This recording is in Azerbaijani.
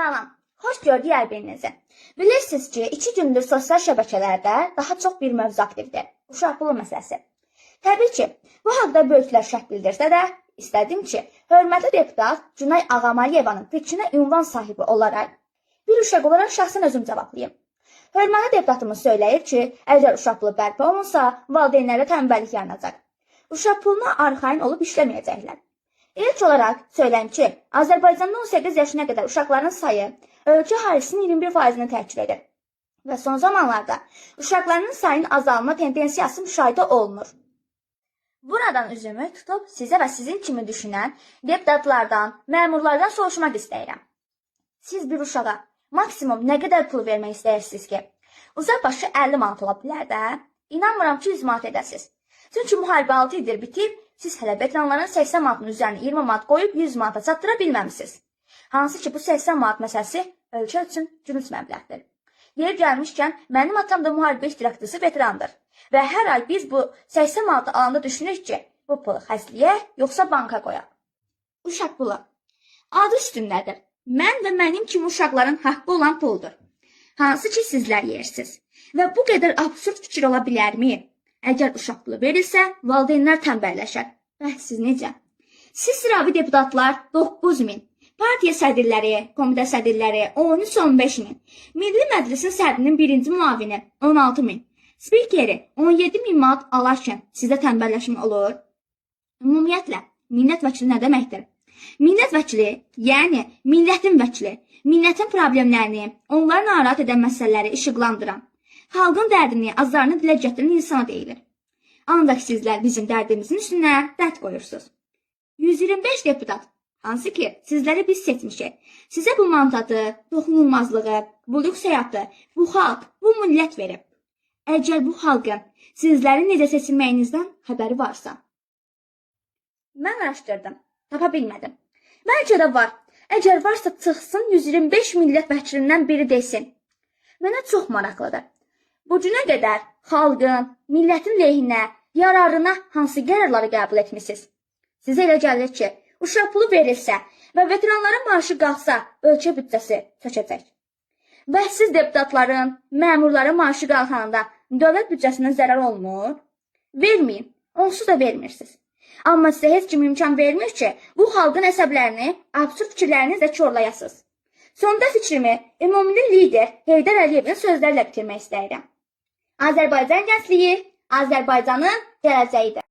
Salam, xoş gördük hər birinizi. Bilirsiniz ki, 2 gündür sosial şəbəkələrdə daha çox bir mövzu aktivdir. Uşaq pulu məsələsi. Təbii ki, bu haqda böyüklər şək bildirsə də, istədim ki, hörmətli deputat Cünay Ağamayevanın fikrinə ünvan sahibi olaraq, bir uşaq olaraq şəxsən özüm cavablayım. Hörmətli deputatımız söyləyir ki, əgər uşaq pulu bərpa olunsa, valideynlərə tənbəllik yaranacaq. Uşaq puluna arxayın olub işləməyəcəklər. İlk olaraq söyləyim ki, Azərbaycanda 18 yaşına qədər uşaqların sayı ölkə əhalisinin 21%-ni təşkil edir və son zamanlarda uşaqların sayının azalma tendensiyası müşahidə olunur. Buradan üzümü tutub sizə və sizin kimi düşünən deputatlardan, məmurlardan soruşmaq istəyirəm. Siz bir uşağa maksimum nə qədər pul vermək istəyirsiniz ki? Uşaq başı 50 manat ola bilər də. İnanmıram ki, 100 manat edəsiniz. Çünki müharibə 6 ildir bitib, siz hələ veteranların 80 manatın üzərinə 20 manat qoyub 100 manata çatdıra bilməmisiniz. Hansı ki, bu 80 manat məsələsi ölkə üçün gülünc məbləğdir. Yeri gəlmişkən, mənim atam da müharibə iştirakçısı veterandır. Və hər ay biz bu 80 manatı alanda düşünürük ki, bu pulu xərcləyək, yoxsa banka qoyaq. Uşaq pulu adı üstündədir. Mən və mənim kimi uşaqların haqqı olan puldur. Hansı ki, sizlər yeyirsiniz. Və bu qədər absurd fikir ola bilərmi? Əgər uşaq pulu verilsə, valideynlər tənbəlləşər. Siz necə? Siz sıravi deputatlar 9000, partiya sədrləri, komitə sədrləri 13-15 min, Milli Məclisin sədrinin birinci müavini 16 min, spikeri 17 min manat alarkən sizdə tənbəlləşmə olur. Ümumiyyətlə, millət vəkili nə deməkdir? Millət vəkili, yəni millətin vəkili, millətin problemlərini, onları narahat edən məsələləri işıqlandıran, xalqın dərdini, azlarını dilə gətirən insana deyilir. Ancaq sizlər bizim dərdimizin üstünə dərd qoyursunuz. 125 deputat, hansı ki, sizləri biz seçmişik. Sizə bu mandatı, toxunulmazlığı, bu lüks həyatı, bu xalq, bu millət verib. Əgər bu xalqın sizlərin necə seçilməyinizdən xəbəri varsa. Mən araşdırdım, tapa bilmədim. Bəlkə də var. Əgər varsa çıxsın 125 millət vəkilindən biri desin. Mənə çox maraqlıdır. Bu günə qədər xalqın, millətin lehinə, yararına hansı qərarları qəbul etmisiniz? Sizə elə gəlir ki, uşaq pulu verilsə və veteranların maaşı qalxsa, ölkə büdcəsi çökəcək. Və siz deputatların, məmurların maaşı qalxanda dövlət büdcəsindən zərər olmur? Verməyin, onsuz da vermirsiniz. Amma sizə heç kim imkan vermir ki, bu xalqın əsəblərini, absurd fikirlərinizlə korlayasınız. Sonda fikrimi ümumili lider Heydər Əliyevin sözlərlə bitirmək istəyirəm. Azərbaycan gəncliyi Azərbaycanın gələcəyidir.